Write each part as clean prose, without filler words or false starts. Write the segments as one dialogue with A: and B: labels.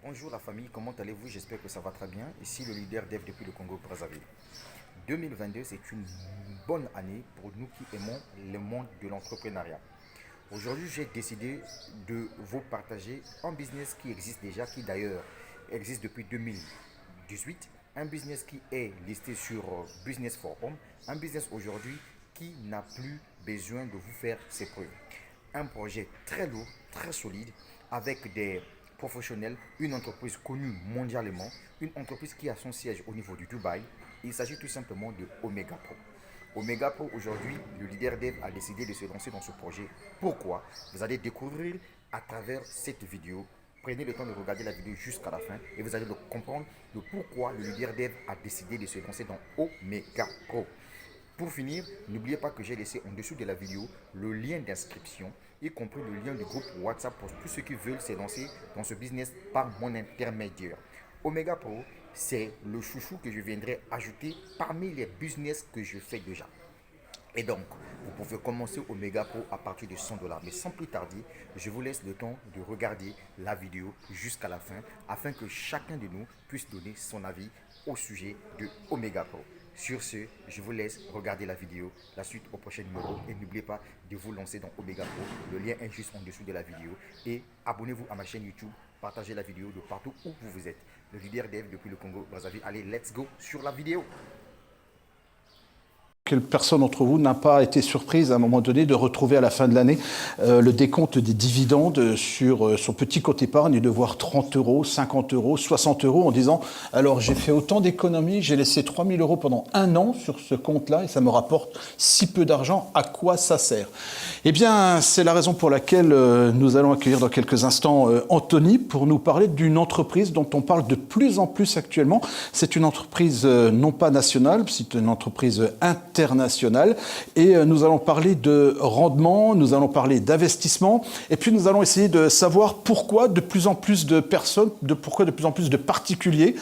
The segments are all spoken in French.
A: Bonjour la famille, comment allez-vous? J'espère que ça va très bien. Ici le leader Dev depuis le Congo-Brazzaville. 2022, c'est une bonne année pour nous qui aimons le monde de l'entrepreneuriat. Aujourd'hui, j'ai décidé de vous partager un business qui existe déjà, qui d'ailleurs existe depuis 2018. Un business qui est listé sur Business for Home. Un business aujourd'hui qui n'a plus besoin de vous faire ses preuves. Un projet très lourd, très solide, avec des professionnels, une entreprise connue mondialement, une entreprise qui a son siège au niveau du Dubaï. Il s'agit tout simplement de Omega Pro. Omega Pro, aujourd'hui, le leader Dev a décidé de se lancer dans ce projet. Pourquoi? Vous allez découvrir à travers cette vidéo. Prenez le temps de regarder la vidéo jusqu'à la fin et vous allez comprendre de pourquoi le leader Dev a décidé de se lancer dans Omega Pro. Pour finir, n'oubliez pas que j'ai laissé en dessous de la vidéo le lien d'inscription, y compris le lien du groupe WhatsApp pour tous ceux qui veulent se lancer dans ce business par mon intermédiaire. Omega Pro, c'est le chouchou que je viendrai ajouter parmi les business que je fais déjà. Et donc, vous pouvez commencer Omega Pro à partir de 100 dollars. Mais sans plus tarder, je vous laisse le temps de regarder la vidéo jusqu'à la fin afin que chacun de nous puisse donner son avis au sujet de Omega Pro. Sur ce, je vous laisse regarder la vidéo, la suite au prochain numéro. Et n'oubliez pas de vous lancer dans Omega Pro. Le lien est juste en dessous de la vidéo. Et abonnez-vous à ma chaîne YouTube. Partagez la vidéo de partout où vous êtes. Le leader Dev depuis le Congo-Brazzaville. Allez, let's go sur la vidéo.
B: Quelle personne d'entre vous n'a pas été surprise à un moment donné de retrouver à la fin de l'année le décompte des dividendes sur son petit compte épargne et de voir 30 euros, 50 euros, 60 euros en disant « Alors j'ai fait autant d'économies, j'ai laissé 3000 euros pendant un an sur ce compte-là et ça me rapporte si peu d'argent, à quoi ça sert ?» Eh bien, c'est la raison pour laquelle nous allons accueillir dans quelques instants Anthony pour nous parler d'une entreprise dont on parle de plus en plus actuellement. C'est une entreprise non pas nationale, c'est une entreprise internationale. Et nous allons parler de rendement, nous allons parler d'investissement, et puis nous allons essayer de savoir pourquoi de plus en plus de personnes, pourquoi de plus en plus de particuliers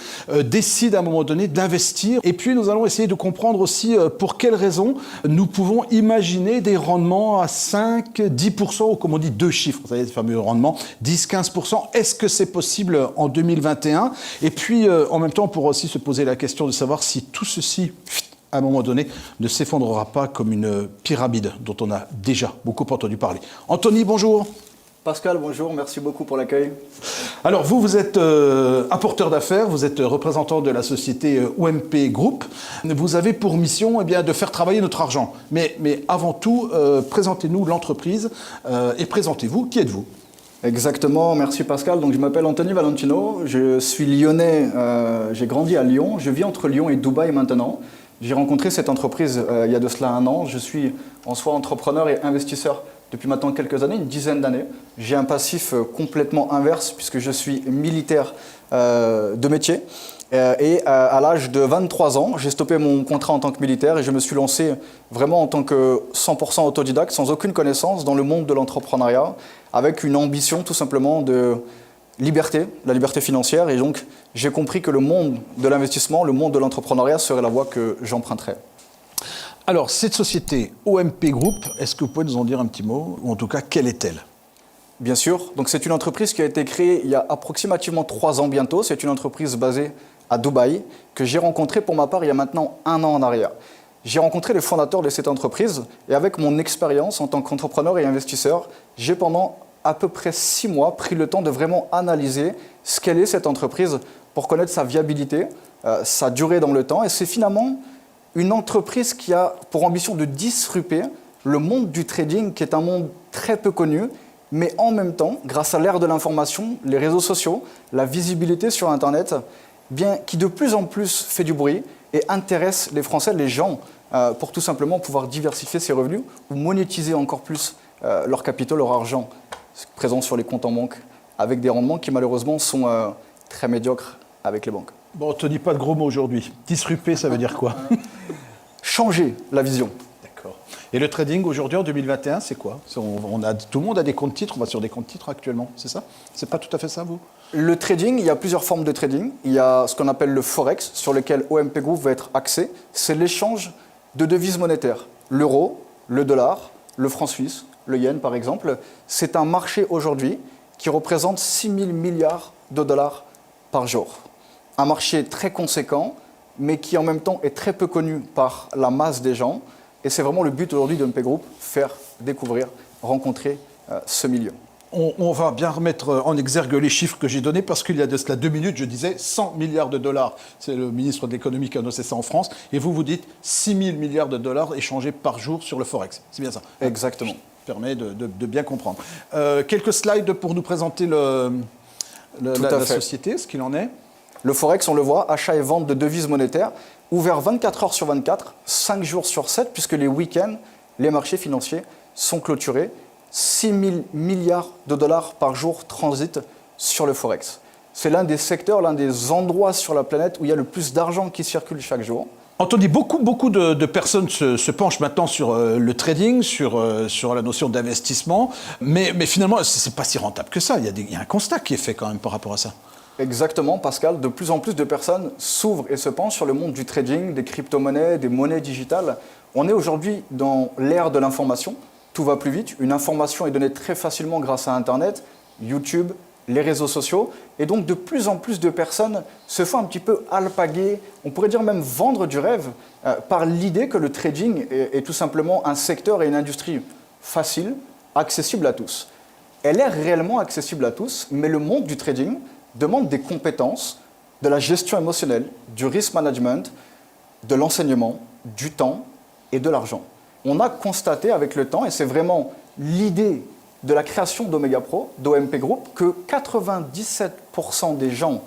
B: décident à un moment donné d'investir. Et puis nous allons essayer de comprendre aussi pour quelles raisons nous pouvons imaginer des rendements à 5, 10%, ou comme on dit, deux chiffres, vous savez, les fameux rendements, 10, 15%. Est-ce que c'est possible en 2021? Et puis en même temps, on pourra aussi se poser la question de savoir si tout ceci, à un moment donné, ne s'effondrera pas comme une pyramide dont on a déjà beaucoup entendu parler. Anthony, bonjour.
C: Pascal, bonjour, merci beaucoup pour l'accueil.
B: Alors vous êtes apporteur d'affaires, vous êtes représentant de la société OMP Group. Vous avez pour mission de faire travailler notre argent. Mais avant tout, présentez-nous l'entreprise et présentez-vous. Qui êtes-vous ?
C: Exactement, merci Pascal. Donc, je m'appelle Anthony Valentino, je suis lyonnais, j'ai grandi à Lyon, je vis entre Lyon et Dubaï maintenant. J'ai rencontré cette entreprise il y a de cela un an. Je suis en soi entrepreneur et investisseur depuis maintenant quelques années, une dizaine d'années. J'ai un passif complètement inverse puisque je suis militaire de métier. Et à l'âge de 23 ans, j'ai stoppé mon contrat en tant que militaire et je me suis lancé vraiment en tant que 100% autodidacte, sans aucune connaissance, dans le monde de l'entrepreneuriat, avec une ambition tout simplement de liberté, la liberté financière. Et donc, j'ai compris que le monde de l'investissement, le monde de l'entrepreneuriat serait la voie que j'emprunterais.
B: Alors, cette société OMP Group, est-ce que vous pouvez nous en dire un petit mot? Ou en tout cas, quelle est-elle?
C: Bien sûr. Donc, c'est une entreprise qui a été créée il y a approximativement 3 ans bientôt. C'est une entreprise basée à Dubaï que j'ai rencontrée pour ma part il y a maintenant un an en arrière. J'ai rencontré le fondateur de cette entreprise et avec mon expérience en tant qu'entrepreneur et investisseur, j'ai pendant à peu près 6 mois pris le temps de vraiment analyser ce qu'elle est cette entreprise pour connaître sa viabilité, sa durée dans le temps. Et c'est finalement une entreprise qui a pour ambition de disrupter le monde du trading, qui est un monde très peu connu, mais en même temps, grâce à l'ère de l'information, les réseaux sociaux, la visibilité sur Internet, bien, qui de plus en plus fait du bruit et intéresse les Français, les gens, pour tout simplement pouvoir diversifier ses revenus ou monétiser encore plus leur capital, leur argent présent sur les comptes en banque, avec des rendements qui malheureusement sont très médiocres avec les banques.
B: Bon, Anthony, pas de gros mots aujourd'hui. Disrupter, ça veut dire quoi?
C: Changer la vision.
B: D'accord. Et le trading aujourd'hui en 2021, c'est quoi? Tout le monde a des comptes titres, on va sur des comptes titres actuellement, c'est ça? C'est pas tout à fait ça, vous?
C: Le trading, il y a plusieurs formes de trading. Il y a ce qu'on appelle le Forex, sur lequel OMP Group va être axé. C'est l'échange de devises monétaires. L'euro, le dollar, le franc suisse, le yen par exemple. C'est un marché aujourd'hui qui représente 6 000 milliards de dollars par jour. Un marché très conséquent, mais qui en même temps est très peu connu par la masse des gens. Et c'est vraiment le but aujourd'hui de MP Group, faire découvrir, rencontrer ce milieu.
B: On va bien remettre en exergue les chiffres que j'ai donnés parce qu'il y a de cela 2 minutes, je disais 100 milliards de dollars. C'est le ministre de l'économie qui a annoncé ça en France. Et vous dites 6 000 milliards de dollars échangés par jour sur le Forex. C'est bien ça?
C: Exactement.
B: Ça permet de bien comprendre. Quelques slides pour nous présenter la société, ce qu'il en est.
C: Le Forex, on le voit, achat et vente de devises monétaires, ouvert 24 heures sur 24, 5 jours sur 7, puisque les week-ends, les marchés financiers sont clôturés. 6 000 milliards de dollars par jour transitent sur le Forex. C'est l'un des secteurs, l'un des endroits sur la planète où il y a le plus d'argent qui circule chaque jour.
B: Anthony, beaucoup de personnes se penchent maintenant sur le trading, sur la notion d'investissement, mais finalement, ce n'est pas si rentable que ça. Il y a un constat qui est fait quand même par rapport à ça.
C: Exactement, Pascal. De plus en plus de personnes s'ouvrent et se penchent sur le monde du trading, des crypto-monnaies, des monnaies digitales. On est aujourd'hui dans l'ère de l'information. Tout va plus vite. Une information est donnée très facilement grâce à Internet, YouTube, les réseaux sociaux. Et donc, de plus en plus de personnes se font un petit peu alpaguer, on pourrait dire même vendre du rêve, par l'idée que le trading est tout simplement un secteur et une industrie facile, accessible à tous. Elle est réellement accessible à tous, mais le monde du trading demande des compétences, de la gestion émotionnelle, du risk management, de l'enseignement, du temps et de l'argent. On a constaté avec le temps, et c'est vraiment l'idée de la création d'Omega Pro, d'OMP Group, que 97% des gens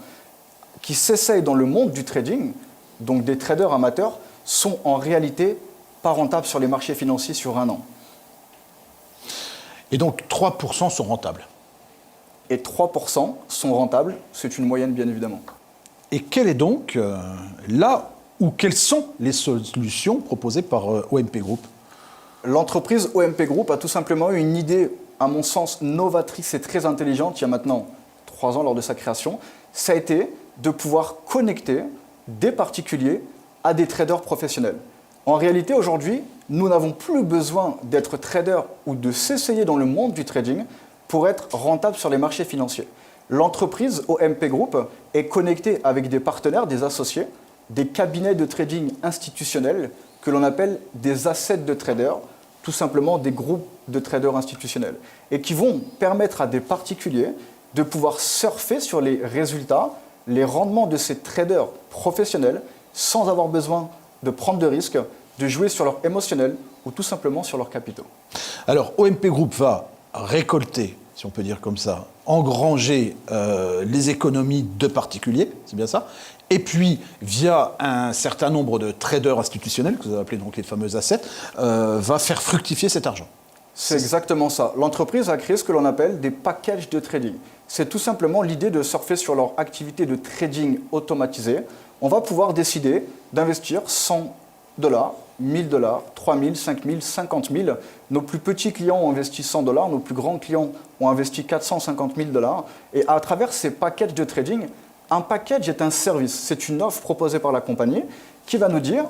C: qui s'essayent dans le monde du trading, donc des traders amateurs, sont en réalité pas rentables sur les marchés financiers sur un an.
B: Et donc 3% sont rentables.
C: Et 3% sont rentables, c'est une moyenne bien évidemment.
B: Et quelle est donc là ou quelles sont les solutions proposées par OMP Group?
C: L'entreprise OMP Group a tout simplement eu une idée, à mon sens, novatrice et très intelligente, il y a maintenant 3 ans lors de sa création. Ça a été de pouvoir connecter des particuliers à des traders professionnels. En réalité, aujourd'hui, nous n'avons plus besoin d'être trader ou de s'essayer dans le monde du trading pour être rentable sur les marchés financiers. L'entreprise OMP Group est connectée avec des partenaires, des associés, des cabinets de trading institutionnels que l'on appelle des assets de traders, tout simplement des groupes de traders institutionnels, et qui vont permettre à des particuliers de pouvoir surfer sur les résultats, les rendements de ces traders professionnels sans avoir besoin de prendre de risques, de jouer sur leur émotionnel ou tout simplement sur leurs capitaux.
B: Alors, OMP Group va récolter, si on peut dire comme ça, engranger les économies de particuliers, c'est bien ça, et puis, via un certain nombre de traders institutionnels, que vous avez appelés donc les fameux assets, va faire fructifier cet argent.
C: C'est exactement ça. L'entreprise a créé ce que l'on appelle des packages de trading. C'est tout simplement l'idée de surfer sur leur activité de trading automatisée. On va pouvoir décider d'investir 100 $, 1000 $, 3000, 5000, 50 000. Nos plus petits clients ont investi 100 $, nos plus grands clients ont investi 450 000 $. Et à travers ces packages de trading, un package est un service. C'est une offre proposée par la compagnie qui va nous dire,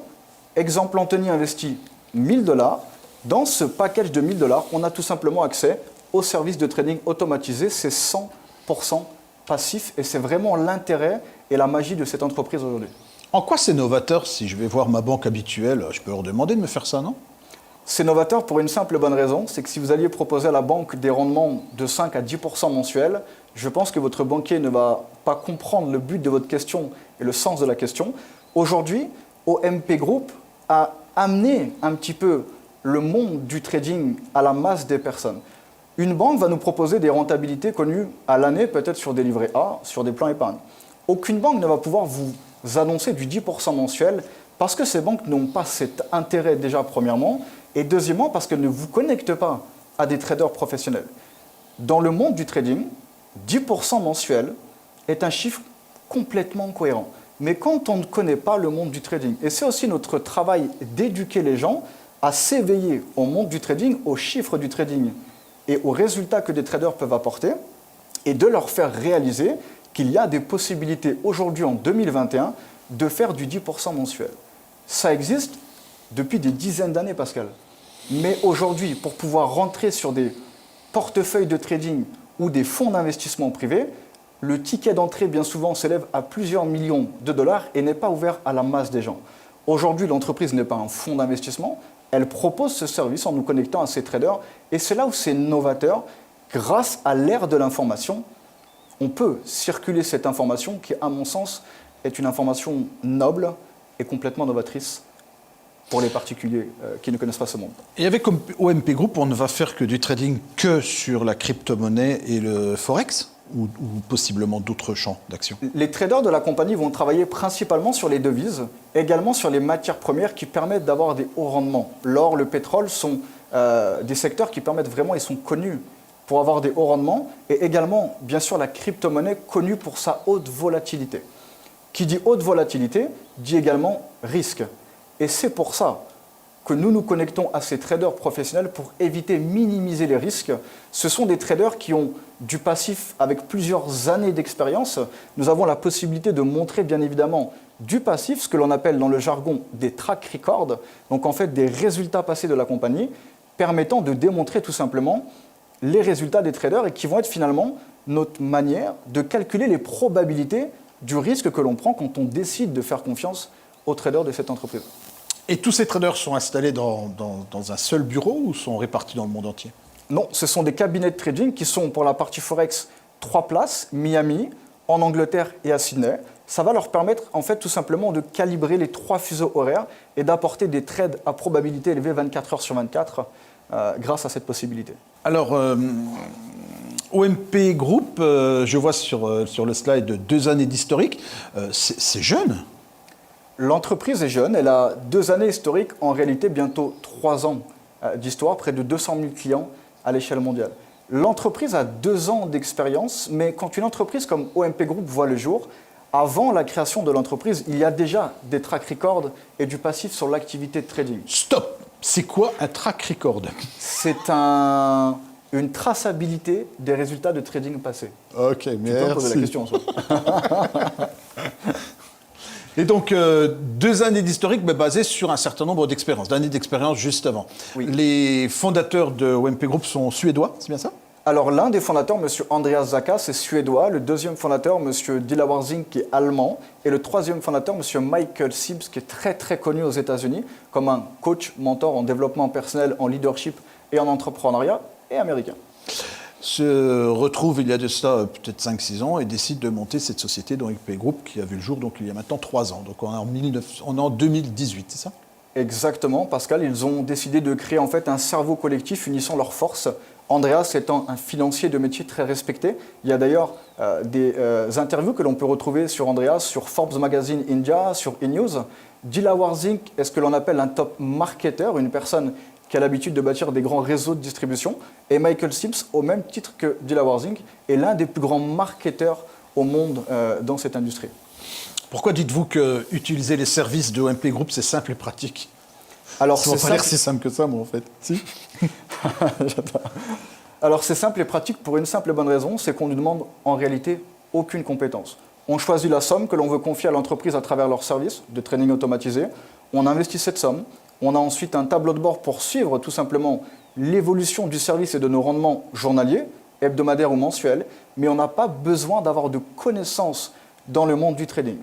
C: exemple, Anthony investit 1000 $. Dans ce package de 1000 $, on a tout simplement accès au service de trading automatisé. C'est 100% passif et c'est vraiment l'intérêt et la magie de cette entreprise aujourd'hui.
B: En quoi c'est novateur? Si je vais voir ma banque habituelle, je peux leur demander de me faire ça, non?
C: C'est novateur pour une simple et bonne raison, c'est que si vous alliez proposer à la banque des rendements de 5 à 10% mensuels, je pense que votre banquier ne va pas comprendre le but de votre question et le sens de la question. Aujourd'hui, OMP Group a amené un petit peu le monde du trading à la masse des personnes. Une banque va nous proposer des rentabilités connues à l'année, peut-être sur des livrets A, sur des plans épargne. Aucune banque ne va pouvoir vous annoncer du 10% mensuel parce que ces banques n'ont pas cet intérêt déjà premièrement et deuxièmement parce qu'elles ne vous connectent pas à des traders professionnels. Dans le monde du trading, 10% mensuel est un chiffre complètement cohérent. Mais quand on ne connaît pas le monde du trading, et c'est aussi notre travail d'éduquer les gens à s'éveiller au monde du trading, aux chiffres du trading et aux résultats que des traders peuvent apporter, et de leur faire réaliser qu'il y a des possibilités aujourd'hui en 2021 de faire du 10% mensuel. Ça existe depuis des dizaines d'années, Pascal. Mais aujourd'hui, pour pouvoir rentrer sur des portefeuilles de trading ou des fonds d'investissement privés, le ticket d'entrée, bien souvent, s'élève à plusieurs millions de dollars et n'est pas ouvert à la masse des gens. Aujourd'hui, l'entreprise n'est pas un fonds d'investissement. Elle propose ce service en nous connectant à ses traders. Et c'est là où c'est novateur. Grâce à l'ère de l'information, on peut circuler cette information qui, à mon sens, est une information noble et complètement novatrice pour les particuliers qui ne connaissent pas ce monde.
B: Et avec OMP Group, on ne va faire que du trading que sur la crypto-monnaie et le Forex ou possiblement d'autres champs d'action?
C: Les traders de la compagnie vont travailler principalement sur les devises, également sur les matières premières qui permettent d'avoir des hauts rendements. L'or, le pétrole sont des secteurs qui permettent vraiment, ils sont connus pour avoir des hauts rendements, et également, bien sûr, la crypto-monnaie connue pour sa haute volatilité. Qui dit haute volatilité, dit également risque. Et c'est pour ça que nous nous connectons à ces traders professionnels pour éviter, minimiser les risques. Ce sont des traders qui ont du passif avec plusieurs années d'expérience. Nous avons la possibilité de montrer, bien évidemment, du passif, ce que l'on appelle dans le jargon des track records, donc en fait des résultats passés de la compagnie, permettant de démontrer tout simplement les résultats des traders et qui vont être finalement notre manière de calculer les probabilités du risque que l'on prend quand on décide de faire confiance aux traders de cette entreprise.
B: Et tous ces traders sont installés dans un seul bureau ou sont répartis dans le monde entier?
C: Non, ce sont des cabinets de trading qui sont pour la partie Forex 3 places, Miami, en Angleterre et à Sydney. Ça va leur permettre en fait tout simplement de calibrer les 3 fuseaux horaires et d'apporter des trades à probabilité élevée 24 heures sur 24 grâce à cette possibilité.
B: Alors, OMP Group, je vois sur le slide 2 années d'historique, c'est jeune.
C: L'entreprise est jeune, elle a 2 années historiques, en réalité bientôt 3 ans d'histoire, près de 200 000 clients à l'échelle mondiale. L'entreprise a 2 ans d'expérience, mais quand une entreprise comme OMP Group voit le jour, avant la création de l'entreprise, il y a déjà des track records et du passif sur l'activité de trading.
B: Stop! C'est quoi un track record?
C: C'est une traçabilité des résultats de trading passés.
B: Ok,
C: Tu
B: merci.
C: peux me poser la question, ça.
B: Et donc, 2 années d'historique basées sur un certain nombre d'expériences, d'années d'expérience juste avant.
C: Oui.
B: Les fondateurs de OMP Group sont suédois, c'est bien ça?
C: Alors, l'un des fondateurs, M. Andreas Zakas, est suédois. Le deuxième fondateur, M. Dilawar Zink, qui est allemand. Et le troisième fondateur, M. Michael Sibbs, qui est très, très connu aux États-Unis comme un coach, mentor en développement personnel, en leadership et en entrepreneuriat, et américain.
B: Se retrouve il y a de ça peut-être 5-6 ans et décide de monter cette société d'OMP Group qui a vu le jour donc, il y a maintenant 3 ans. Donc on est en 2018, c'est ça?
C: Exactement, Pascal. Ils ont décidé de créer en fait un cerveau collectif unissant leurs forces. Andreas étant un financier de métier très respecté. Il y a d'ailleurs des interviews que l'on peut retrouver sur Andreas, sur Forbes Magazine India, sur eNews. Dilawar Zink est ce que l'on appelle un top marketer, une personne qui a l'habitude de bâtir des grands réseaux de distribution. Et Michael Sibbs, au même titre que Dilawar Zink, est l'un des plus grands marketeurs au monde dans cette industrie.
B: Pourquoi dites-vous que utiliser les services de OMP Group, c'est simple et pratique?
C: Alors,
B: ça ne va pas l'air si simple que ça, moi, en fait. Si.
C: Alors, c'est simple et pratique pour une simple et bonne raison, c'est qu'on ne demande en réalité aucune compétence. On choisit la somme que l'on veut confier à l'entreprise à travers leur service de trading automatisé. On investit cette somme. On a ensuite un tableau de bord pour suivre tout simplement l'évolution du service et de nos rendements journaliers, hebdomadaires ou mensuels, mais on n'a pas besoin d'avoir de connaissances dans le monde du trading.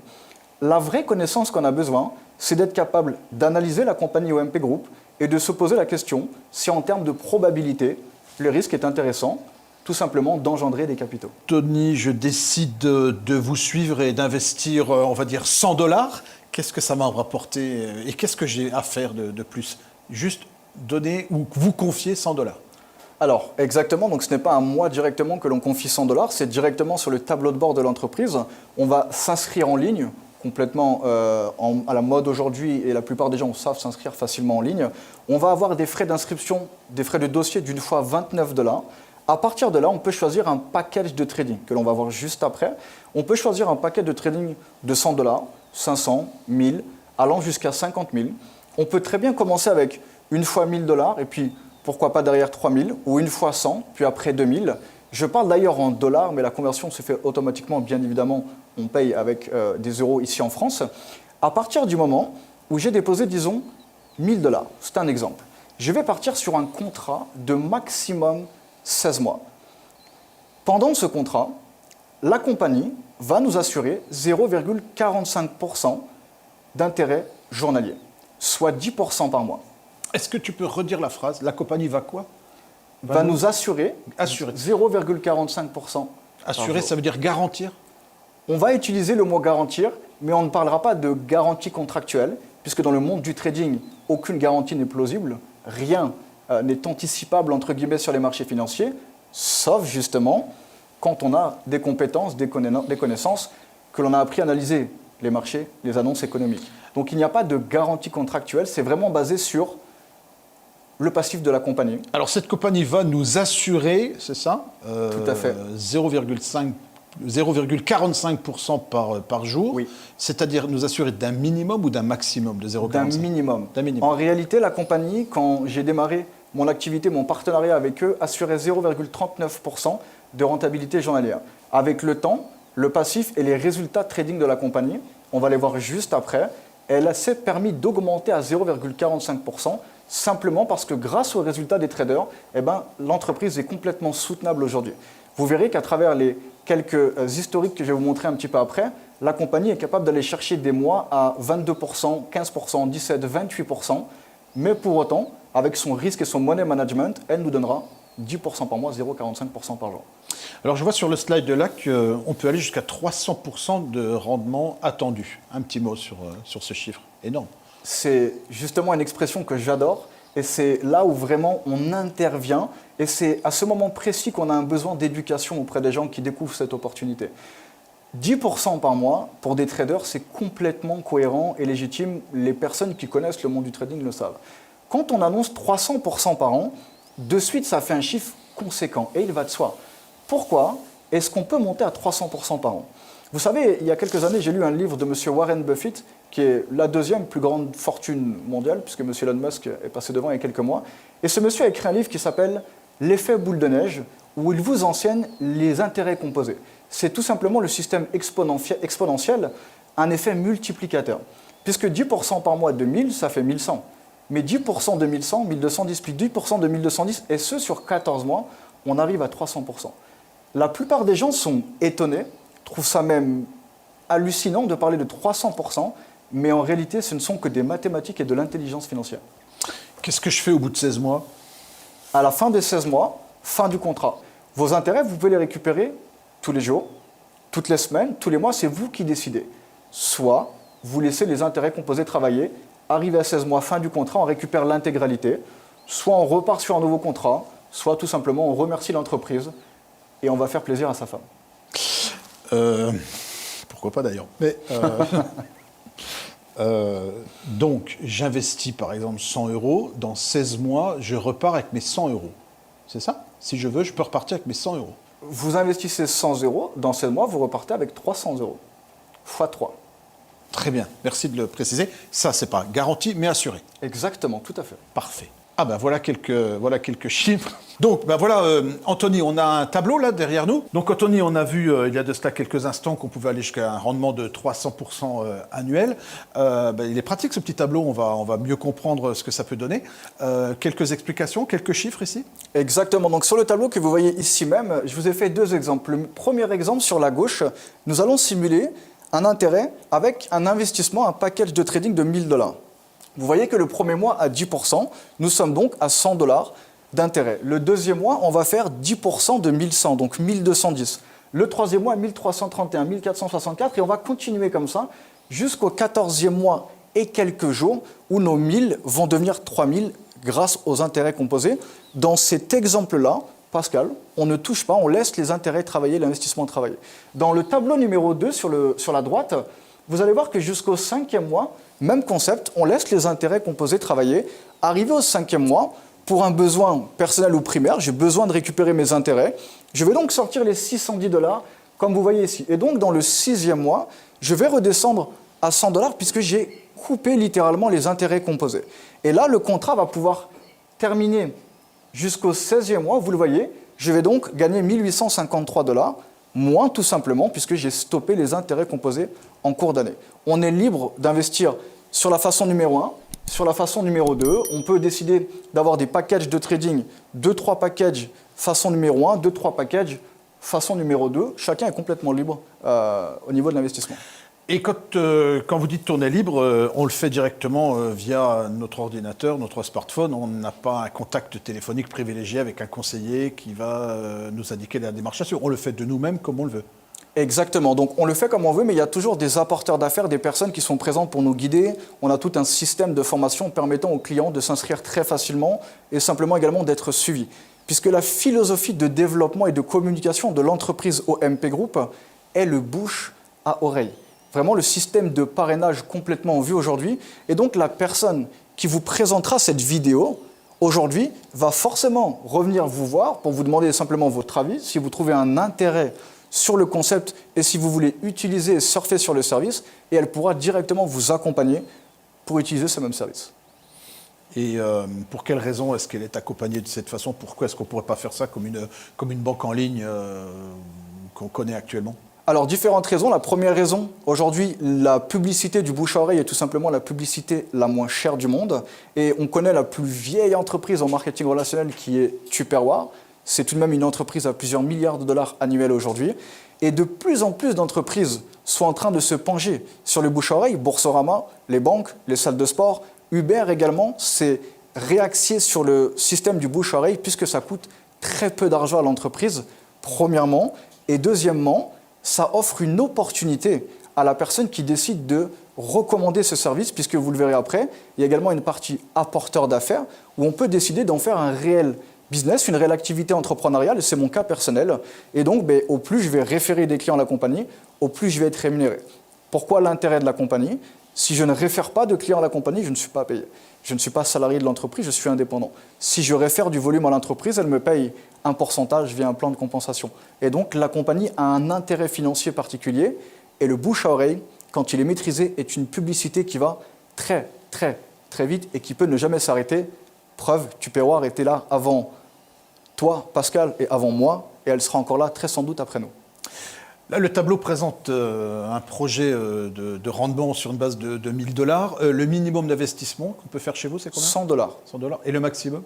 C: La vraie connaissance qu'on a besoin, c'est d'être capable d'analyser la compagnie OMP Group et de se poser la question si en termes de probabilité, le risque est intéressant, tout simplement d'engendrer des capitaux.
B: Tony, je décide de vous suivre et d'investir, on va dire, $100. Qu'est-ce que ça m'a rapporté et qu'est-ce que j'ai à faire de plus? Juste donner ou vous confier $100.
C: Alors, exactement, donc ce n'est pas à moi directement que l'on confie $100, c'est directement sur le tableau de bord de l'entreprise. On va s'inscrire en ligne, complètement à la mode aujourd'hui, et la plupart des gens savent s'inscrire facilement en ligne. On va avoir des frais d'inscription, des frais de dossier d'une fois $29. À partir de là, on peut choisir un package de trading que l'on va voir juste après. On peut choisir un paquet de trading de $100, 500, 1000, allant jusqu'à 50 000. On peut très bien commencer avec une fois $1000 et puis pourquoi pas derrière 3000 ou une fois 100, puis après 2000. Je parle d'ailleurs en dollars, mais la conversion se fait automatiquement, bien évidemment, on paye avec des euros ici en France. À partir du moment où j'ai déposé, disons, $1000, c'est un exemple, je vais partir sur un contrat de maximum 16 mois. Pendant ce contrat, la compagnie va nous assurer 0,45% d'intérêt journalier, soit 10% par mois.
B: Est-ce que tu peux redire la phrase? La compagnie va quoi?
C: Va nous assurer,
B: Assurer.
C: 0,45%.
B: Assurer, ça veut dire garantir?
C: On va utiliser le mot garantir, mais on ne parlera pas de garantie contractuelle, puisque dans le monde du trading, aucune garantie n'est plausible, rien n'est anticipable entre guillemets sur les marchés financiers, sauf justement quand on a des compétences, des connaissances, que l'on a appris à analyser les marchés, les annonces économiques. Donc il n'y a pas de garantie contractuelle, c'est vraiment basé sur le passif de la compagnie.
B: Alors cette compagnie va nous assurer, c'est ça?
C: Tout à fait.
B: 0,45% par jour,
C: Oui.
B: C'est-à-dire nous assurer d'un minimum ou d'un maximum de 0,45?
C: D'un minimum.
B: D'un minimum.
C: En réalité, la compagnie, quand j'ai démarré mon activité, mon partenariat avec eux, assurait 0,39% de rentabilité journalière. Avec le temps, le passif et les résultats trading de la compagnie, on va les voir juste après, elle s'est permis d'augmenter à 0,45%, simplement parce que grâce aux résultats des traders, l'entreprise est complètement soutenable aujourd'hui. Vous verrez qu'à travers les quelques historiques que je vais vous montrer un petit peu après, la compagnie est capable d'aller chercher des mois à 22%, 15%, 17%, 28%, mais pour autant, avec son risque et son money management, elle nous donnera 10% par mois, 0,45% par jour.
B: Alors je vois sur le slide de là qu'on peut aller jusqu'à 300% de rendement attendu. Un petit mot sur ce chiffre, énorme.
C: C'est justement une expression que j'adore et c'est là où vraiment on intervient et c'est à ce moment précis qu'on a un besoin d'éducation auprès des gens qui découvrent cette opportunité. 10% par mois, pour des traders, c'est complètement cohérent et légitime. Les personnes qui connaissent le monde du trading le savent. Quand on annonce 300% par an, de suite, ça fait un chiffre conséquent et il va de soi. Pourquoi est-ce qu'on peut monter à 300% par an? Vous savez, il y a quelques années, j'ai lu un livre de M. Warren Buffett, qui est la deuxième plus grande fortune mondiale, puisque M. Elon Musk est passé devant il y a quelques mois. Et ce monsieur a écrit un livre qui s'appelle « L'effet boule de neige », où il vous enseigne les intérêts composés. C'est tout simplement le système exponentiel, un effet multiplicateur. Puisque 10% par mois de 1000, ça fait 1100. Mais 10% de 1100, 1210, puis 10% de 1210, et ce sur 14 mois, on arrive à 300%. La plupart des gens sont étonnés, trouvent ça même hallucinant de parler de 300%, mais en réalité, ce ne sont que des mathématiques et de l'intelligence financière.
B: Qu'est-ce que je fais au bout de 16 mois?
C: À la fin des 16 mois, fin du contrat. Vos intérêts, vous pouvez les récupérer tous les jours, toutes les semaines, tous les mois, c'est vous qui décidez. Soit vous laissez les intérêts composés travailler, arrivé à 16 mois, fin du contrat, on récupère l'intégralité, soit on repart sur un nouveau contrat, soit tout simplement on remercie l'entreprise et on va faire plaisir à sa femme.
B: Pourquoi pas d'ailleurs. Mais donc, j'investis par exemple 100 €. Dans 16 mois, je repars avec mes 100 €. C'est ça? Si je veux, je peux repartir avec mes 100 €.
C: Vous investissez 100 €, dans 16 mois, vous repartez avec 300 €, x 3.
B: Très bien, merci de le préciser. Ça, c'est pas garanti, mais assuré.
C: Exactement, tout à fait.
B: Parfait. Ah ben voilà quelques chiffres. Donc ben voilà, Anthony, on a un tableau là derrière nous. Donc Anthony, on a vu il y a de cela quelques instants qu'on pouvait aller jusqu'à un rendement de 300% annuel. Il est pratique ce petit tableau, on va mieux comprendre ce que ça peut donner. Quelques explications, quelques chiffres ici?
C: Exactement, donc sur le tableau que vous voyez ici même, je vous ai fait deux exemples. Le premier exemple sur la gauche, nous allons simuler un intérêt avec un investissement, un package de trading de 1000 $. Vous voyez que le premier mois à 10%, nous sommes donc à 100 $ d'intérêt. Le deuxième mois, on va faire 10% de 1100, donc 1210. Le troisième mois, 1331, 1464, et on va continuer comme ça jusqu'au 14e mois et quelques jours où nos 1000 vont devenir 3000 grâce aux intérêts composés. Dans cet exemple-là, Pascal, on ne touche pas, on laisse les intérêts travailler, l'investissement travailler. Dans le tableau numéro 2 sur la droite, vous allez voir que jusqu'au 5e mois, même concept, on laisse les intérêts composés travailler. Arrivé au 5e mois, pour un besoin personnel ou primaire, j'ai besoin de récupérer mes intérêts. Je vais donc sortir les 610 $, comme vous voyez ici. Et donc, dans le 6e mois, je vais redescendre à 100 $ puisque j'ai coupé littéralement les intérêts composés. Et là, le contrat va pouvoir terminer jusqu'au 16e mois. Vous le voyez, je vais donc gagner 1853 $, moins tout simplement, puisque j'ai stoppé les intérêts composés en cours d'année. On est libre d'investir sur la façon numéro 1, sur la façon numéro 2. On peut décider d'avoir des packages de trading, 2-3 packages façon numéro 1, 2-3 packages façon numéro 2, chacun est complètement libre au niveau de l'investissement.
B: Et quand vous dites tourner libre, on le fait directement via notre ordinateur, notre smartphone. On n'a pas un contact téléphonique privilégié avec un conseiller qui va nous indiquer la démarche à suivre. On le fait de nous-mêmes comme on le veut.
C: Exactement. Donc, on le fait comme on veut, mais il y a toujours des apporteurs d'affaires, des personnes qui sont présentes pour nous guider. On a tout un système de formation permettant aux clients de s'inscrire très facilement et simplement également d'être suivis. Puisque la philosophie de développement et de communication de l'entreprise OMP Group est le bouche à oreille. Vraiment le système de parrainage complètement en vue aujourd'hui. Et donc la personne qui vous présentera cette vidéo aujourd'hui va forcément revenir vous voir pour vous demander simplement votre avis, si vous trouvez un intérêt sur le concept et si vous voulez utiliser et surfer sur le service, et elle pourra directement vous accompagner pour utiliser ce même service.
B: Et pour quelle raison est-ce qu'elle est accompagnée de cette façon? Pourquoi est-ce qu'on ne pourrait pas faire ça comme une banque en ligne qu'on connaît actuellement?
C: Alors, différentes raisons. La première raison, aujourd'hui, la publicité du bouche à oreille est tout simplement la publicité la moins chère du monde. Et on connaît la plus vieille entreprise en marketing relationnel qui est Tupperware. C'est tout de même une entreprise à plusieurs milliards de dollars annuels aujourd'hui. Et de plus en plus d'entreprises sont en train de se pencher sur le bouche à oreille. Boursorama, les banques, les salles de sport, Uber également, c'est réaxé sur le système du bouche à oreille puisque ça coûte très peu d'argent à l'entreprise, premièrement. Et deuxièmement, ça offre une opportunité à la personne qui décide de recommander ce service, puisque vous le verrez après, il y a également une partie apporteur d'affaires où on peut décider d'en faire un réel business, une réelle activité entrepreneuriale, et c'est mon cas personnel. Et donc, au plus je vais référer des clients à la compagnie, au plus je vais être rémunéré. Pourquoi l'intérêt de la compagnie? Si je ne réfère pas de clients à la compagnie, je ne suis pas payé. Je ne suis pas salarié de l'entreprise, je suis indépendant. Si je réfère du volume à l'entreprise, elle me paye un pourcentage via un plan de compensation. Et donc, la compagnie a un intérêt financier particulier. Et le bouche à oreille, quand il est maîtrisé, est une publicité qui va très, très, très vite et qui peut ne jamais s'arrêter. Preuve, Tupperware était là avant toi, Pascal, et avant moi. Et elle sera encore là très sans doute après nous.
B: Là, le tableau présente un projet de rendement sur une base de 1 000 $. Le minimum d'investissement qu'on peut faire chez vous, c'est combien?
C: 100 $.
B: 100 $. Et le maximum?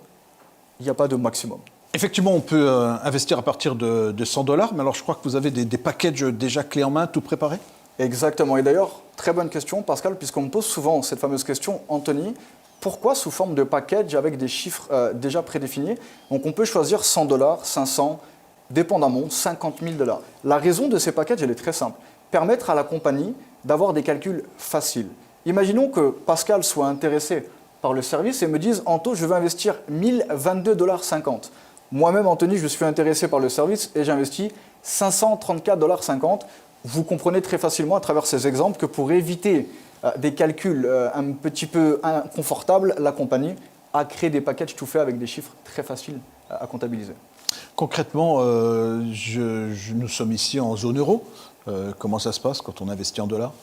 C: Il n'y a pas de maximum.
B: Effectivement, on peut investir à partir de 100 $, mais alors je crois que vous avez des packages déjà clés en main, tout préparés?
C: Exactement. Et d'ailleurs, très bonne question, Pascal, puisqu'on me pose souvent cette fameuse question, Anthony, pourquoi sous forme de package avec des chiffres déjà prédéfinis? Donc on peut choisir 100 $, 500 $, dépendamment, 50 000 $. La raison de ces packages, elle est très simple. Permettre à la compagnie d'avoir des calculs faciles. Imaginons que Pascal soit intéressé par le service et me dise « Anto, je veux investir 1022,50 $. Moi-même, Anthony, je suis intéressé par le service et j'investis 534,50 $. Vous comprenez très facilement à travers ces exemples que pour éviter des calculs un petit peu inconfortables, la compagnie a créé des packages tout faits avec des chiffres très faciles à comptabiliser.
B: Concrètement, nous sommes ici en zone euro. Comment ça se passe quand on investit en dollars?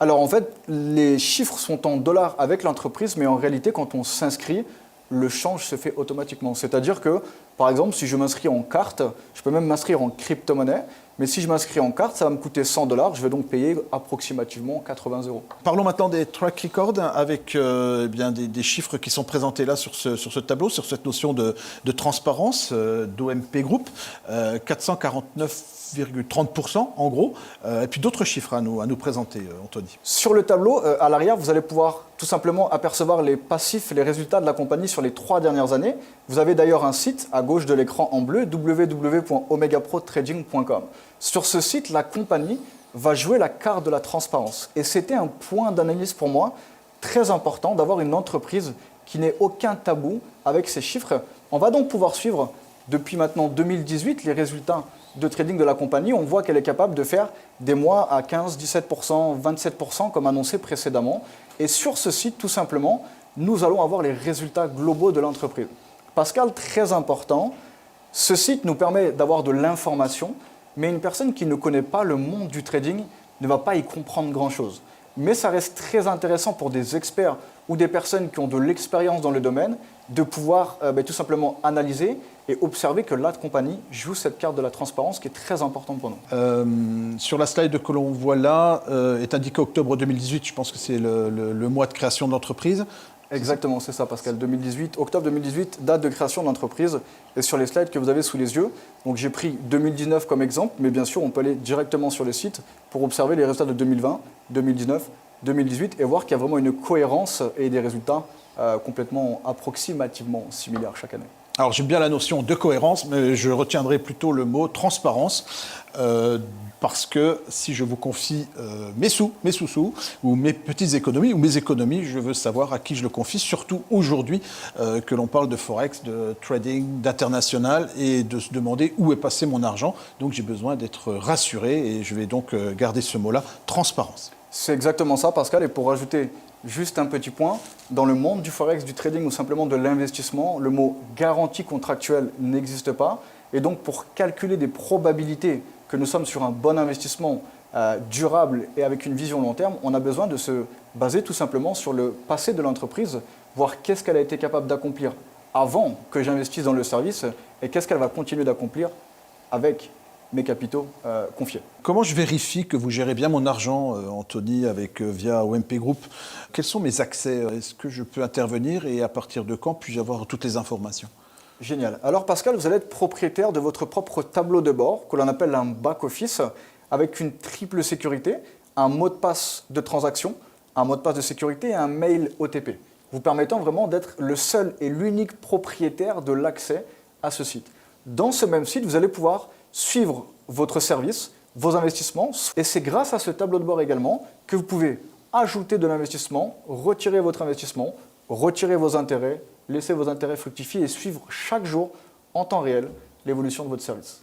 C: Alors en fait, les chiffres sont en dollars avec l'entreprise, mais en réalité, quand on s'inscrit, le change se fait automatiquement. C'est-à-dire que, par exemple, si je m'inscris en carte, je peux même m'inscrire en crypto-monnaie, mais si je m'inscris en carte, ça va me coûter 100 $, je vais donc payer approximativement 80 €.
B: Parlons maintenant des track records avec des chiffres qui sont présentés là sur ce tableau, sur cette notion de transparence d'OMP Group, 449,30% en gros, et puis d'autres chiffres à nous présenter, Anthony.
C: Sur le tableau, à l'arrière, vous allez pouvoir tout simplement apercevoir les passifs, les résultats de la compagnie sur les 3 dernières années. Vous avez d'ailleurs un site à gauche de l'écran en bleu, www.omegaprotrading.com. Sur ce site, la compagnie va jouer la carte de la transparence. Et c'était un point d'analyse pour moi très important d'avoir une entreprise qui n'ait aucun tabou avec ses chiffres. On va donc pouvoir suivre depuis maintenant 2018 les résultats de trading de la compagnie. On voit qu'elle est capable de faire des mois à 15, 17%, 27% comme annoncé précédemment. Et sur ce site, tout simplement, nous allons avoir les résultats globaux de l'entreprise. Pascal, très important, ce site nous permet d'avoir de l'information, mais une personne qui ne connaît pas le monde du trading ne va pas y comprendre grand-chose. Mais ça reste très intéressant pour des experts ou des personnes qui ont de l'expérience dans le domaine de pouvoir tout simplement analyser et observer que la compagnie joue cette carte de la transparence qui est très importante pour nous.
B: Sur la slide que l'on voit là, est indiqué octobre 2018, je pense que c'est le mois de création de l'entreprise.
C: Exactement, c'est ça, Pascal. 2018, octobre 2018, date de création de l'entreprise. Et sur les slides que vous avez sous les yeux, donc j'ai pris 2019 comme exemple, mais bien sûr, on peut aller directement sur le site pour observer les résultats de 2020, 2019, 2018 et voir qu'il y a vraiment une cohérence et des résultats complètement approximativement similaires chaque année.
B: Alors j'aime bien la notion de cohérence, mais je retiendrai plutôt le mot transparence, parce que si je vous confie mes sous-sous, ou mes petites économies, ou mes économies, je veux savoir à qui je le confie, surtout aujourd'hui que l'on parle de Forex, de trading, d'international, et de se demander où est passé mon argent. Donc j'ai besoin d'être rassuré, et je vais donc garder ce mot-là, transparence.
C: C'est exactement ça, Pascal, et pour rajouter juste un petit point, dans le monde du Forex, du trading ou simplement de l'investissement, le mot garantie contractuelle n'existe pas. Et donc, pour calculer des probabilités que nous sommes sur un bon investissement durable et avec une vision long terme, on a besoin de se baser tout simplement sur le passé de l'entreprise, voir qu'est-ce qu'elle a été capable d'accomplir avant que j'investisse dans le service et qu'est-ce qu'elle va continuer d'accomplir avec mes capitaux confiés.
B: Comment je vérifie que vous gérez bien mon argent, Anthony, via OMP Group? Quels sont mes accès? Est-ce que je peux intervenir et à partir de quand puis-je avoir toutes les informations?
C: Génial. Alors Pascal, vous allez être propriétaire de votre propre tableau de bord, que l'on appelle un back-office, avec une triple sécurité, un mot de passe de transaction, un mot de passe de sécurité et un mail OTP, vous permettant vraiment d'être le seul et l'unique propriétaire de l'accès à ce site. Dans ce même site, vous allez pouvoir suivre votre service, vos investissements, et c'est grâce à ce tableau de bord également que vous pouvez ajouter de l'investissement, retirer votre investissement, retirer vos intérêts, laisser vos intérêts fructifier et suivre chaque jour en temps réel l'évolution de votre service.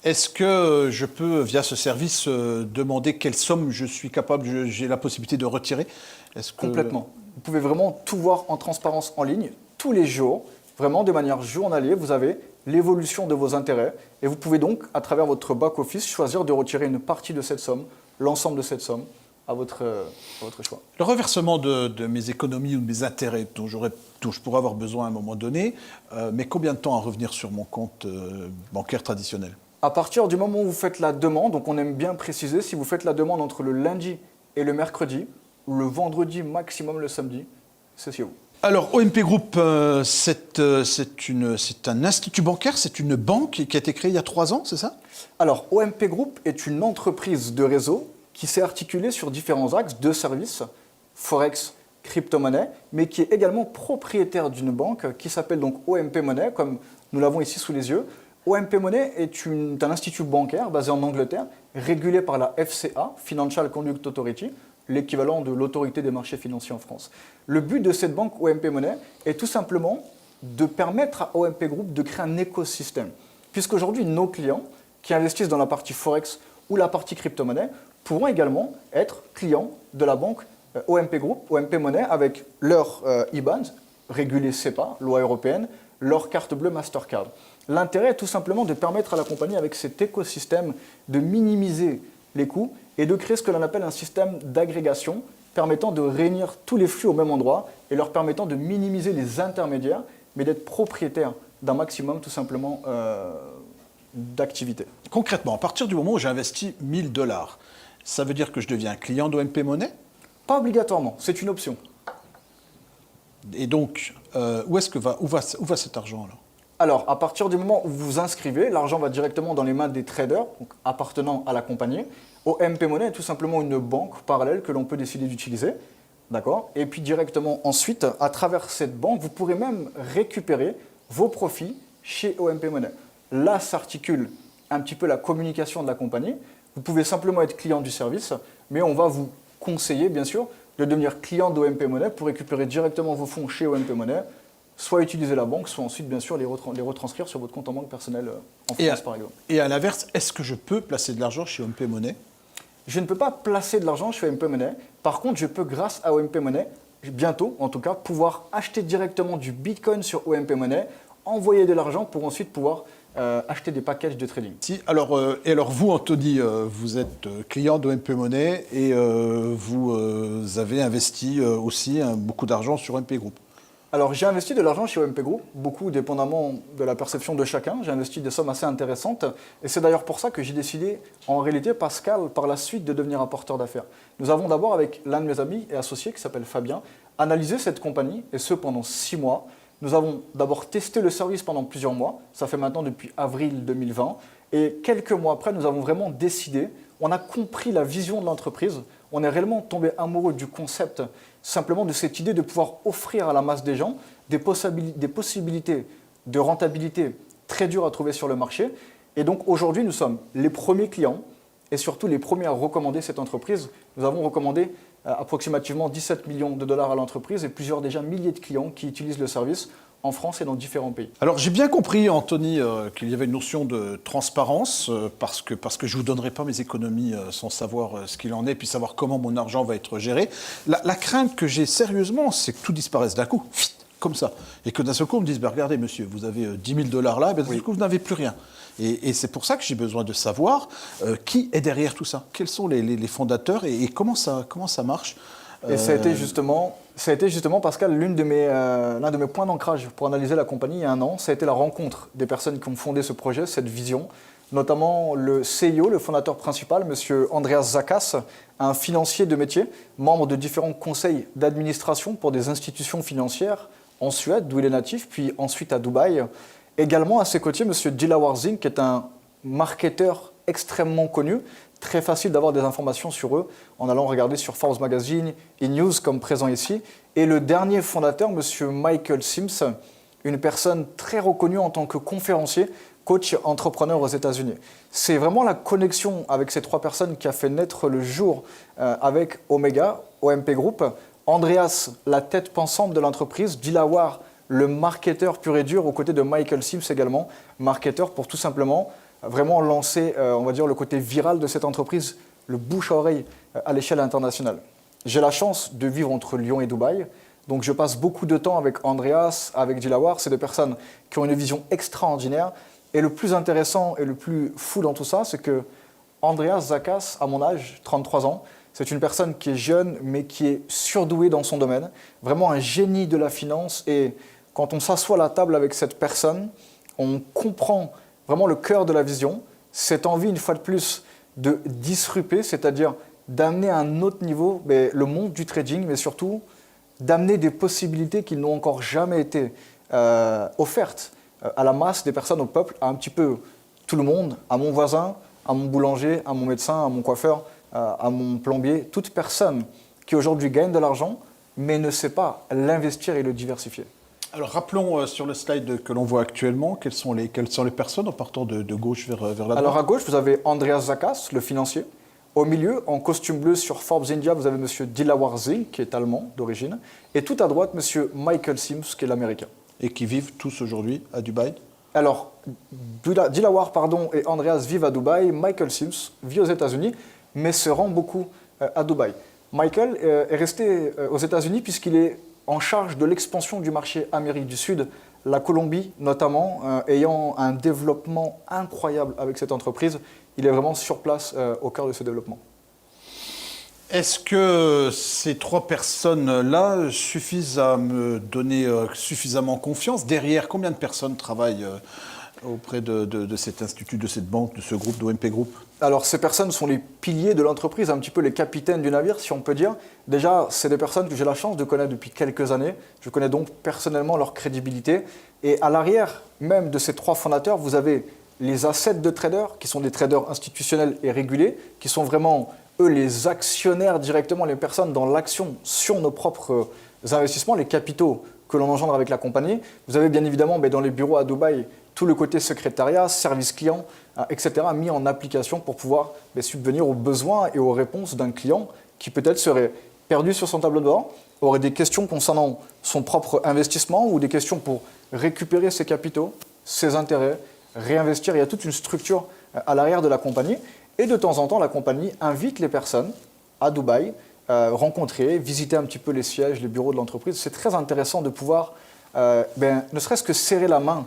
B: Est-ce que je peux, via ce service, demander quelle somme je suis capable, j'ai la possibilité de retirer?
C: Complètement. Vous pouvez vraiment tout voir en transparence en ligne, tous les jours, vraiment de manière journalière, vous avez l'évolution de vos intérêts et vous pouvez donc, à travers votre back-office, choisir de retirer une partie de cette somme, l'ensemble de cette somme, à votre choix.
B: Le reversement de mes économies ou de mes intérêts dont je pourrais avoir besoin à un moment donné, met combien de temps à revenir sur mon compte bancaire traditionnel?
C: À partir du moment où vous faites la demande, donc on aime bien préciser, si vous faites la demande entre le lundi et le mercredi, ou le vendredi maximum le samedi, c'est chez vous.
B: Alors, OMP Group, c'est un institut bancaire, c'est une banque qui a été créée il y a 3 ans, c'est ça?
C: Alors, OMP Group est une entreprise de réseau qui s'est articulée sur différents axes de services, Forex, crypto-monnaie, mais qui est également propriétaire d'une banque qui s'appelle donc OMP Money, comme nous l'avons ici sous les yeux. OMP Money est un institut bancaire basé en Angleterre, régulé par la FCA, Financial Conduct Authority, l'équivalent de l'autorité des marchés financiers en France. Le but de cette banque OMP Money est tout simplement de permettre à OMP Group de créer un écosystème. Puisqu'aujourd'hui, nos clients qui investissent dans la partie Forex ou la partie crypto-monnaie pourront également être clients de la banque OMP Group, OMP Money, avec leur IBAN, régulé CEPA, loi européenne, leur carte bleue Mastercard. L'intérêt est tout simplement de permettre à la compagnie, avec cet écosystème, de minimiser les coûts et de créer ce que l'on appelle un système d'agrégation permettant de réunir tous les flux au même endroit et leur permettant de minimiser les intermédiaires, mais d'être propriétaire d'un maximum tout simplement d'activités.
B: Concrètement, à partir du moment où j'investis 1 000 $, ça veut dire que je deviens client d'OMP Money?
C: Pas obligatoirement, c'est une option.
B: Et donc, où va cet argent là?
C: Alors, à partir du moment où vous vous inscrivez, l'argent va directement dans les mains des traders, donc appartenant à la compagnie. OMP Money est tout simplement une banque parallèle que l'on peut décider d'utiliser. D'accord? Et puis directement ensuite, à travers cette banque, vous pourrez même récupérer vos profits chez OMP Money. Là s'articule un petit peu la communication de la compagnie. Vous pouvez simplement être client du service, mais on va vous conseiller, bien sûr, de devenir client d'OMP Money pour récupérer directement vos fonds chez OMP Money, soit utiliser la banque, soit ensuite, bien sûr, les retranscrire sur votre compte en banque personnel en France, par exemple.
B: Et à l'inverse, est-ce que je peux placer de l'argent chez OMP Money?
C: Je ne peux pas placer de l'argent chez OMP Money. Par contre, je peux, grâce à OMP Money, bientôt en tout cas, pouvoir acheter directement du Bitcoin sur OMP Money, envoyer de l'argent pour ensuite pouvoir acheter des packages de trading.
B: Alors vous, Anthony, vous êtes client d'OMP Money et vous avez investi aussi beaucoup d'argent sur OMP Group.
C: Alors, j'ai investi de l'argent chez OMP Group, beaucoup dépendamment de la perception de chacun. J'ai investi des sommes assez intéressantes. Et c'est d'ailleurs pour ça que j'ai décidé, en réalité, Pascal, par la suite, de devenir apporteur d'affaires. Nous avons d'abord, avec l'un de mes amis et associés, qui s'appelle Fabien, analysé cette compagnie, et ce pendant 6 mois. Nous avons d'abord testé le service pendant plusieurs mois. Ça fait maintenant depuis avril 2020. Et quelques mois après, nous avons vraiment décidé, on a compris la vision de l'entreprise, on est réellement tombé amoureux du concept, simplement de cette idée de pouvoir offrir à la masse des gens des possibilités de rentabilité très dures à trouver sur le marché. Et donc aujourd'hui, nous sommes les premiers clients et surtout les premiers à recommander cette entreprise. Nous avons recommandé approximativement 17 millions de dollars à l'entreprise et plusieurs déjà milliers de clients qui utilisent le service en France et dans différents pays.
B: Alors j'ai bien compris, Anthony, qu'il y avait une notion de transparence, parce que je ne vous donnerai pas mes économies sans savoir ce qu'il en est, puis savoir comment mon argent va être géré. La crainte que j'ai sérieusement, c'est que tout disparaisse d'un coup, comme ça. Et que d'un seul coup, on me dise, ben, regardez monsieur, vous avez 10 000 dollars là, et ben, d'un seul coup, vous n'avez plus rien. Et c'est pour ça que j'ai besoin de savoir qui est derrière tout ça. Quels sont les fondateurs et comment ça marche.
C: Et ça a été justement, Pascal, l'un de mes points d'ancrage pour analyser la compagnie il y a un an. Ça a été la rencontre des personnes qui ont fondé ce projet, cette vision, notamment le CEO, le fondateur principal, M. Andreas Zakas, un financier de métier, membre de différents conseils d'administration pour des institutions financières en Suède, d'où il est natif, puis ensuite à Dubaï. Également à ses côtés, M. Dilawar Singh, qui est un marketeur extrêmement connu. Très facile d'avoir des informations sur eux en allant regarder sur Forbes Magazine, e-News comme présent ici. Et le dernier fondateur, M. Michael Sims, une personne très reconnue en tant que conférencier, coach entrepreneur aux États-Unis. C'est vraiment la connexion avec ces trois personnes qui a fait naître le jour avec Omega, OMP Group. Andreas, la tête pensante de l'entreprise, Dilawar, le marketeur pur et dur, aux côtés de Michael Sims également, marketeur pour tout simplement vraiment lancer, on va dire, le côté viral de cette entreprise, le bouche à oreille à l'échelle internationale. J'ai la chance de vivre entre Lyon et Dubaï, donc je passe beaucoup de temps avec Andreas, avec Dilawar. C'est des personnes qui ont une vision extraordinaire. Et le plus intéressant et le plus fou dans tout ça, c'est que Andreas Zakas, à mon âge, 33 ans, c'est une personne qui est jeune, mais qui est surdouée dans son domaine, vraiment un génie de la finance. Et quand on s'assoit à la table avec cette personne, on comprend vraiment le cœur de la vision, cette envie, une fois de plus, de disrupter, c'est-à-dire d'amener à un autre niveau le monde du trading, mais surtout d'amener des possibilités qui n'ont encore jamais été offertes à la masse des personnes, au peuple, à un petit peu tout le monde, à mon voisin, à mon boulanger, à mon médecin, à mon coiffeur, à mon plombier, toute personne qui aujourd'hui gagne de l'argent, mais ne sait pas l'investir et le diversifier.
B: Alors rappelons sur le slide que l'on voit actuellement, quelles sont les personnes en partant de gauche vers la droite.
C: Alors à gauche, vous avez Andreas Zakas, le financier. Au milieu, en costume bleu sur Forbes India, vous avez M. Dilawar Singh, qui est allemand d'origine. Et tout à droite, M. Michael Sims, qui est l'américain.
B: Et qui vivent tous aujourd'hui à Dubaï.
C: Alors, Dilawar et Andreas vivent à Dubaï. Michael Sims vit aux États-Unis, mais se rend beaucoup à Dubaï. Michael est resté aux États-Unis puisqu'il est en charge de l'expansion du marché Amérique du Sud, la Colombie notamment, ayant un développement incroyable avec cette entreprise. Il est vraiment sur place au cœur de ce développement.
B: Est-ce que ces trois personnes-là suffisent à me donner suffisamment confiance? Derrière, combien de personnes travaillent auprès de cet institut, de cette banque, de ce groupe, d'OMP Group?
C: Alors, ces personnes sont les piliers de l'entreprise, un petit peu les capitaines du navire, si on peut dire. Déjà, c'est des personnes que j'ai la chance de connaître depuis quelques années. Je connais donc personnellement leur crédibilité. Et à l'arrière même de ces trois fondateurs, vous avez les assets de traders, qui sont des traders institutionnels et régulés, qui sont vraiment, eux, les actionnaires directement, les personnes dans l'action sur nos propres investissements, les capitaux que l'on engendre avec la compagnie. Vous avez bien évidemment dans les bureaux à Dubaï tout le côté secrétariat, service client, etc. mis en application pour pouvoir subvenir aux besoins et aux réponses d'un client qui peut-être serait perdu sur son tableau de bord, aurait des questions concernant son propre investissement ou des questions pour récupérer ses capitaux, ses intérêts, réinvestir. Il y a toute une structure à l'arrière de la compagnie. Et de temps en temps, la compagnie invite les personnes à Dubaï, rencontrer, visiter un petit peu les sièges, les bureaux de l'entreprise. C'est très intéressant de pouvoir, ne serait-ce que serrer la main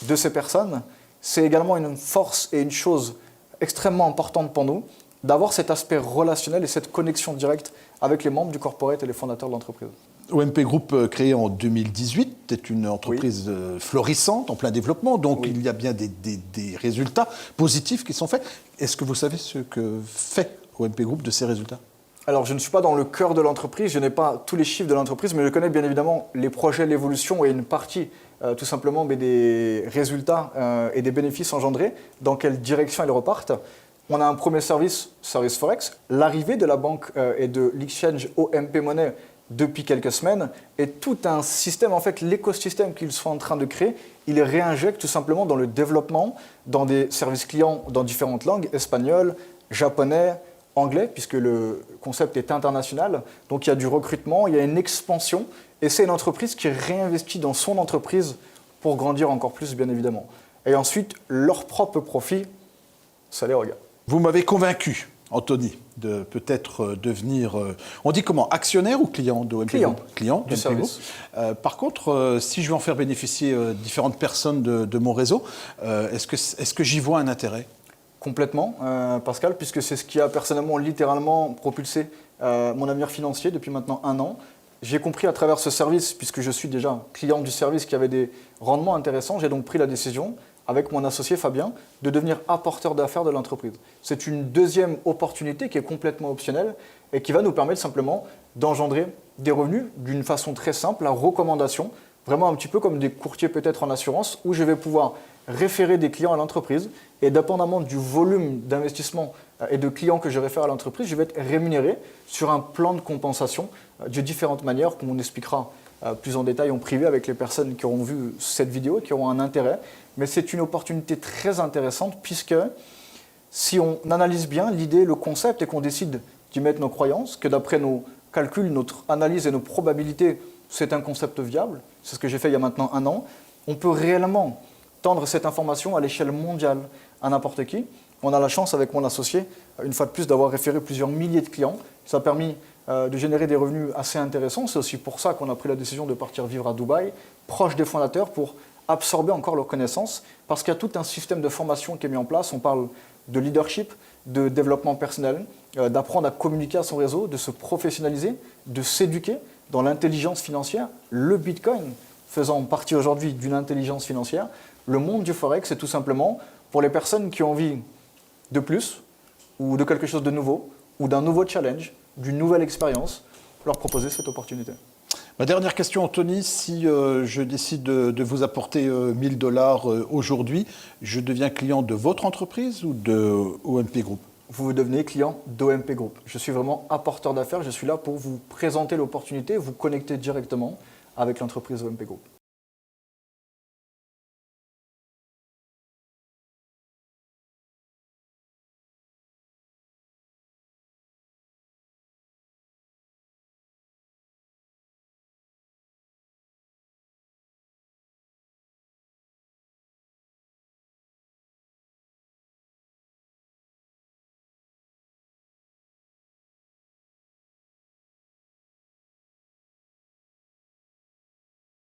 C: de ces personnes. C'est également une force et une chose extrêmement importante pour nous, d'avoir cet aspect relationnel et cette connexion directe avec les membres du corporate et les fondateurs de l'entreprise.
B: OMP Group, créé en 2018, est une entreprise florissante, en plein développement, donc il y a bien des résultats positifs qui sont faits. Est-ce que vous savez ce que fait OMP Group de ces résultats?
C: Alors, je ne suis pas dans le cœur de l'entreprise, je n'ai pas tous les chiffres de l'entreprise, mais je connais bien évidemment les projets, l'évolution et une partie, tout simplement, des résultats et des bénéfices engendrés, dans quelle direction ils repartent. On a un premier service Forex, l'arrivée de la banque et de l'exchange OMP Money depuis quelques semaines, et tout un système, en fait, l'écosystème qu'ils sont en train de créer, ils réinjectent tout simplement dans le développement, dans des services clients dans différentes langues, espagnol, japonais, anglais, puisque le concept est international. Donc il y a du recrutement, il y a une expansion, et c'est une entreprise qui réinvestit dans son entreprise pour grandir encore plus, bien évidemment. Et ensuite, leur propre profit, ça les regarde.
B: Vous m'avez convaincu, Anthony, de peut-être devenir, on dit comment, actionnaire ou client de OMP Group? Client
C: du service.
B: Par contre, si je veux en faire bénéficier différentes personnes de mon réseau, est-ce que j'y vois un intérêt?
C: Complètement, Pascal, puisque c'est ce qui a personnellement, littéralement propulsé mon avenir financier depuis maintenant 1 an. J'ai compris à travers ce service, puisque je suis déjà client du service qui avait des rendements intéressants, j'ai donc pris la décision, avec mon associé Fabien, de devenir apporteur d'affaires de l'entreprise. C'est une deuxième opportunité qui est complètement optionnelle et qui va nous permettre simplement d'engendrer des revenus d'une façon très simple, la recommandation, vraiment un petit peu comme des courtiers peut-être en assurance, où je vais pouvoir référer des clients à l'entreprise et dépendamment du volume d'investissement et de clients que je réfère à l'entreprise, je vais être rémunéré sur un plan de compensation de différentes manières qu'on expliquera plus en détail en privé avec les personnes qui auront vu cette vidéo, qui auront un intérêt. Mais c'est une opportunité très intéressante puisque si on analyse bien l'idée, le concept et qu'on décide d'y mettre nos croyances, que d'après nos calculs, notre analyse et nos probabilités, c'est un concept viable, c'est ce que j'ai fait il y a maintenant 1 an, on peut réellement tendre cette information à l'échelle mondiale à n'importe qui. On a la chance avec mon associé, une fois de plus, d'avoir référé plusieurs milliers de clients. Ça a permis de générer des revenus assez intéressants. C'est aussi pour ça qu'on a pris la décision de partir vivre à Dubaï, proche des fondateurs, pour absorber encore leurs connaissances, parce qu'il y a tout un système de formation qui est mis en place. On parle de leadership, de développement personnel, d'apprendre à communiquer à son réseau, de se professionnaliser, de s'éduquer dans l'intelligence financière. Le Bitcoin faisant partie aujourd'hui d'une intelligence financière, le monde du Forex, c'est tout simplement pour les personnes qui ont envie de plus, ou de quelque chose de nouveau, ou d'un nouveau challenge, d'une nouvelle expérience, leur proposer cette opportunité.
B: Ma dernière question, Anthony, si je décide de vous apporter 1 000 $ aujourd'hui, je deviens client de votre entreprise ou de OMP Group?
C: Vous devenez client d'OMP Group. Je suis vraiment apporteur d'affaires, je suis là pour vous présenter l'opportunité, vous connecter directement avec l'entreprise OMP Group.